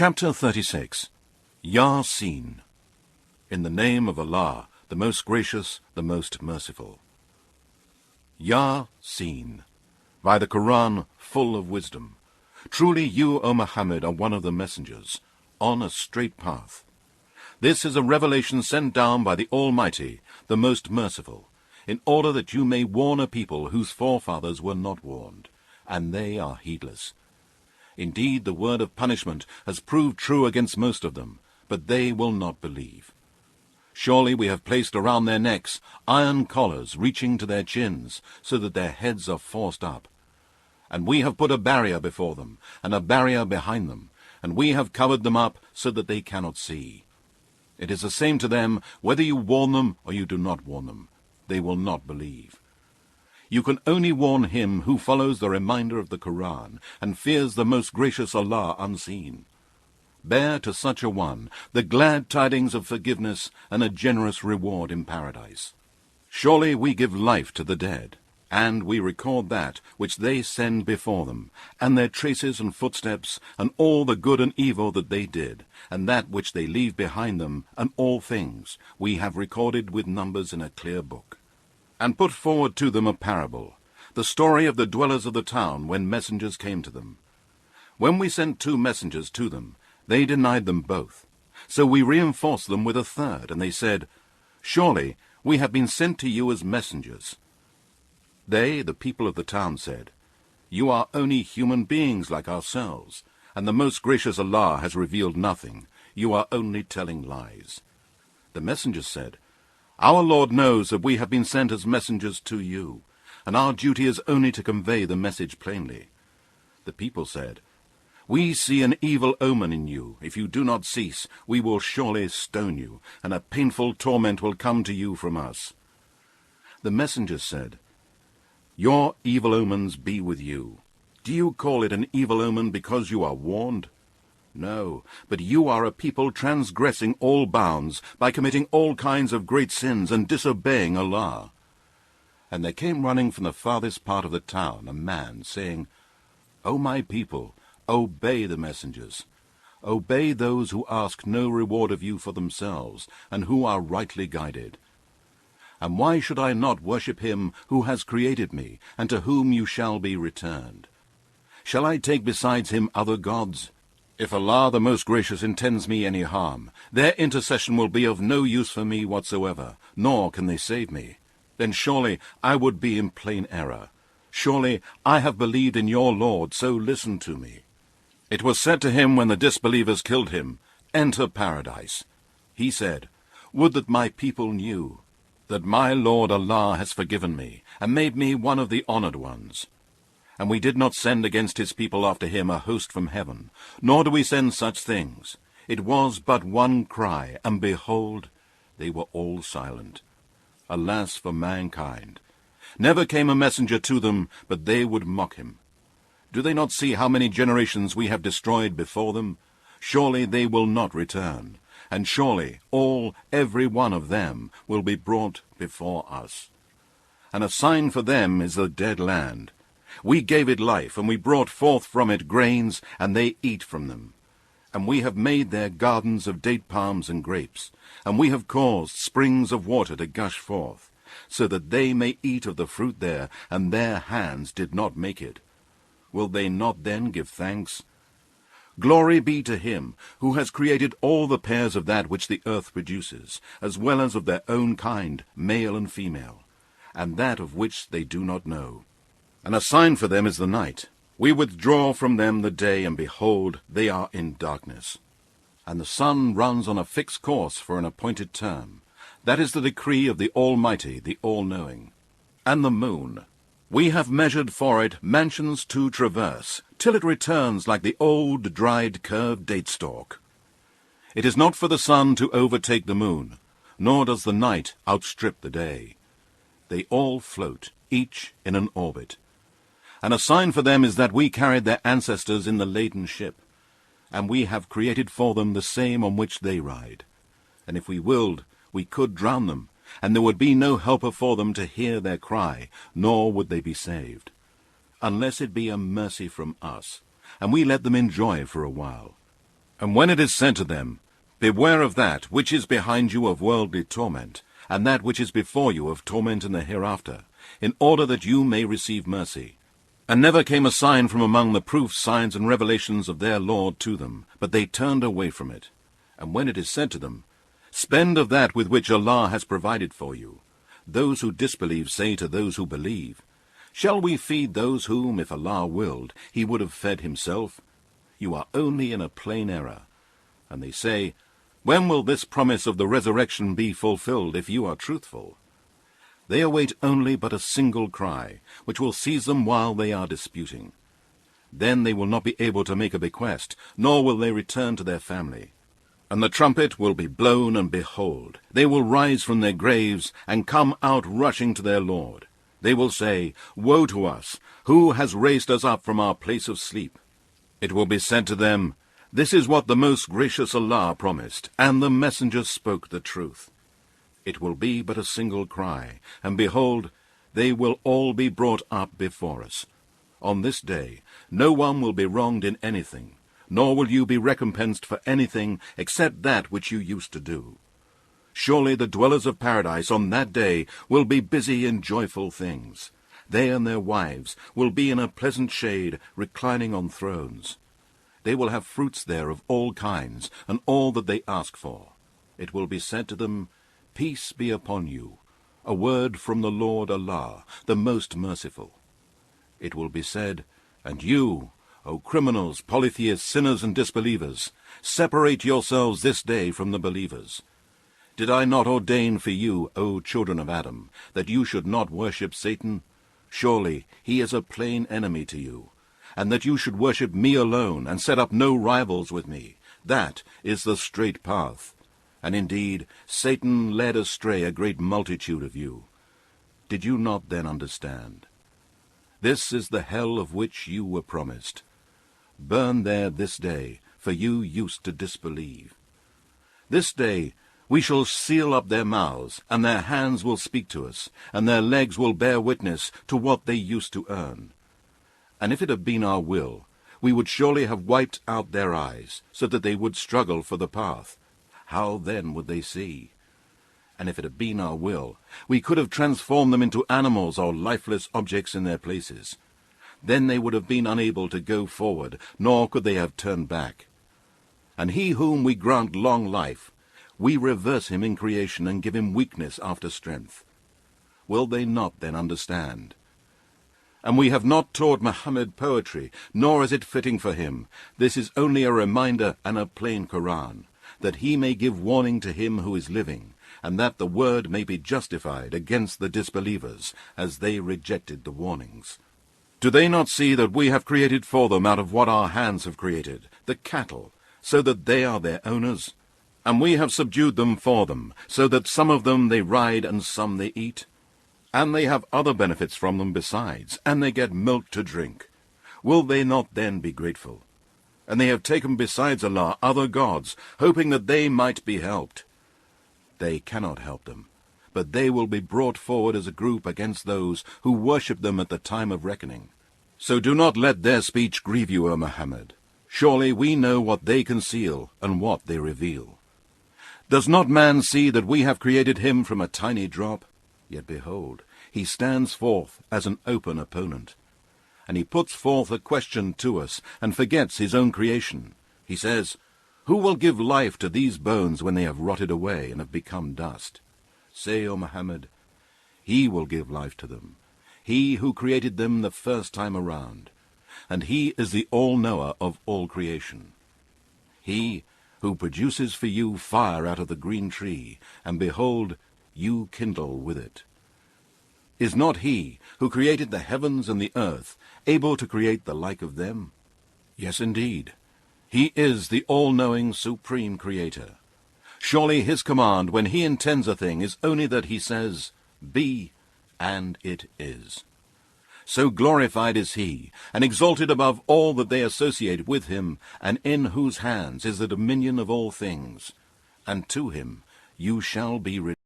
Chapter 36. Yaseen. In the name of Allah, the most gracious, the most merciful. Yaseen. By the Quran, full of wisdom. Truly you, O Muhammad, are one of the messengers, on a straight path. This is a revelation sent down by the Almighty, the most merciful, in order that you may warn a people whose forefathers were not warned, and they are heedless. Indeed, the word of punishment has proved true against most of them, but they will not believe. Surely we have placed around their necks iron collars reaching to their chins, so that their heads are forced up. And we have put a barrier before them, and a barrier behind them, and we have covered them up so that they cannot see. It is the same to them whether you warn them or you do not warn them. They will not believe. You can only warn him who follows the reminder of the Quran and fears the most gracious Allah unseen. Bear to such a one the glad tidings of forgiveness and a generous reward in paradise. Surely we give life to the dead, and we record that which they send before them, and their traces and footsteps, and all the good and evil that they did, and that which they leave behind them, and all things we have recorded with numbers in a clear book. And put forward to them a parable, the story of the dwellers of the town when messengers came to them. When we sent 2 messengers to them, they denied them both. So we reinforced them with a third, and they said, Surely we have been sent to you as messengers. They, the people of the town, said, You are only human beings like ourselves, and the most gracious Allah has revealed nothing. You are only telling lies. The messengers said, Our Lord knows that we have been sent as messengers to you, and our duty is only to convey the message plainly. The people said, We see an evil omen in you. If you do not cease, we will surely stone you, and a painful torment will come to you from us. The messengers said, Your evil omens be with you. Do you call it an evil omen because you are warned? No, but you are a people transgressing all bounds by committing all kinds of great sins and disobeying Allah. And there came running from the farthest part of the town a man, saying, O my people, obey the messengers. Obey those who ask no reward of you for themselves, and who are rightly guided. And why should I not worship him who has created me, and to whom you shall be returned? Shall I take besides him other gods? If Allah the most gracious intends me any harm, their intercession will be of no use for me whatsoever, nor can they save me. Then surely I would be in plain error. Surely I have believed in your Lord, so listen to me. It was said to him when the disbelievers killed him, Enter paradise. He said, Would that my people knew that my Lord Allah has forgiven me, and made me one of the honored ones. And we did not send against his people after him a host from heaven, nor do we send such things. It was but one cry, and behold, they were all silent. Alas for mankind! Never came a messenger to them, but they would mock him. Do they not see how many generations we have destroyed before them? Surely they will not return, and surely every one of them will be brought before us. And a sign for them is the dead land. We gave it life, and we brought forth from it grains, and they eat from them. And we have made their gardens of date palms and grapes, and we have caused springs of water to gush forth, so that they may eat of the fruit there, and their hands did not make it. Will they not then give thanks? Glory be to him who has created all the pairs of that which the earth produces, as well as of their own kind, male and female, and that of which they do not know. And a sign for them is the night. We withdraw from them the day, and behold, they are in darkness. And the sun runs on a fixed course for an appointed term. That is the decree of the Almighty, the All-Knowing. And the moon, we have measured for it mansions to traverse, till it returns like the old, dried, curved date stalk. It is not for the sun to overtake the moon, nor does the night outstrip the day. They all float, each in an orbit. And a sign for them is that we carried their ancestors in the laden ship, and we have created for them the same on which they ride. And if we willed, we could drown them, and there would be no helper for them to hear their cry, nor would they be saved, unless it be a mercy from us, and we let them enjoy for a while. And when it is said to them, Beware of that which is behind you of worldly torment, and that which is before you of torment in the hereafter, in order that you may receive mercy. And never came a sign from among the proofs, signs, and revelations of their Lord to them, but they turned away from it. And when it is said to them, Spend of that with which Allah has provided for you, those who disbelieve say to those who believe, Shall we feed those whom, if Allah willed, he would have fed himself? You are only in a plain error. And they say, When will this promise of the resurrection be fulfilled, if you are truthful? They await only but a single cry, which will seize them while they are disputing. Then they will not be able to make a bequest, nor will they return to their family. And the trumpet will be blown, and behold, they will rise from their graves, and come out rushing to their Lord. They will say, Woe to us! Who has raised us up from our place of sleep? It will be said to them, This is what the most gracious Allah promised, and the messengers spoke the truth. It will be but a single cry, and behold, they will all be brought up before us. On this day no one will be wronged in anything, nor will you be recompensed for anything except that which you used to do. Surely the dwellers of paradise on that day will be busy in joyful things. They and their wives will be in a pleasant shade, reclining on thrones. They will have fruits there of all kinds, and all that they ask for. It will be said to them, Peace be upon you, a word from the Lord Allah, the most merciful. It will be said, And you, O criminals, polytheists, sinners, and disbelievers, separate yourselves this day from the believers. Did I not ordain for you, O children of Adam, that you should not worship Satan? Surely he is a plain enemy to you, and that you should worship me alone, and set up no rivals with me. That is the straight path. And indeed, Satan led astray a great multitude of you. Did you not then understand? This is the hell of which you were promised. Burn there this day, for you used to disbelieve. This day we shall seal up their mouths, and their hands will speak to us, and their legs will bear witness to what they used to earn. And if it had been our will, we would surely have wiped out their eyes, so that they would struggle for the path. How then would they see? And if it had been our will, we could have transformed them into animals or lifeless objects in their places. Then they would have been unable to go forward, nor could they have turned back. And he whom we grant long life, we reverse him in creation and give him weakness after strength. Will they not then understand? And we have not taught Muhammad poetry, nor is it fitting for him. This is only a reminder and a plain Quran, that he may give warning to him who is living, and that the word may be justified against the disbelievers, as they rejected the warnings. Do they not see that we have created for them out of what our hands have created, the cattle, so that they are their owners? And we have subdued them for them, so that some of them they ride and some they eat. And they have other benefits from them besides, and they get milk to drink. Will they not then be grateful? And they have taken besides Allah other gods, hoping that they might be helped. They cannot help them, but they will be brought forward as a group against those who worship them at the time of reckoning. So do not let their speech grieve you, O Muhammad. Surely we know what they conceal and what they reveal. Does not man see that we have created him from a tiny drop? Yet behold, he stands forth as an open opponent. And he puts forth a question to us, and forgets his own creation. He says, Who will give life to these bones when they have rotted away and have become dust? Say, O Muhammad, he will give life to them, he who created them the first time around, and he is the all-knower of all creation. He who produces for you fire out of the green tree, and behold, you kindle with it. Is not he who created the heavens and the earth able to create the like of them? Yes, indeed. He is the all-knowing supreme creator. Surely his command when he intends a thing is only that he says, Be, and it is. So glorified is he, and exalted above all that they associate with him, and in whose hands is the dominion of all things. And to him you shall be returned.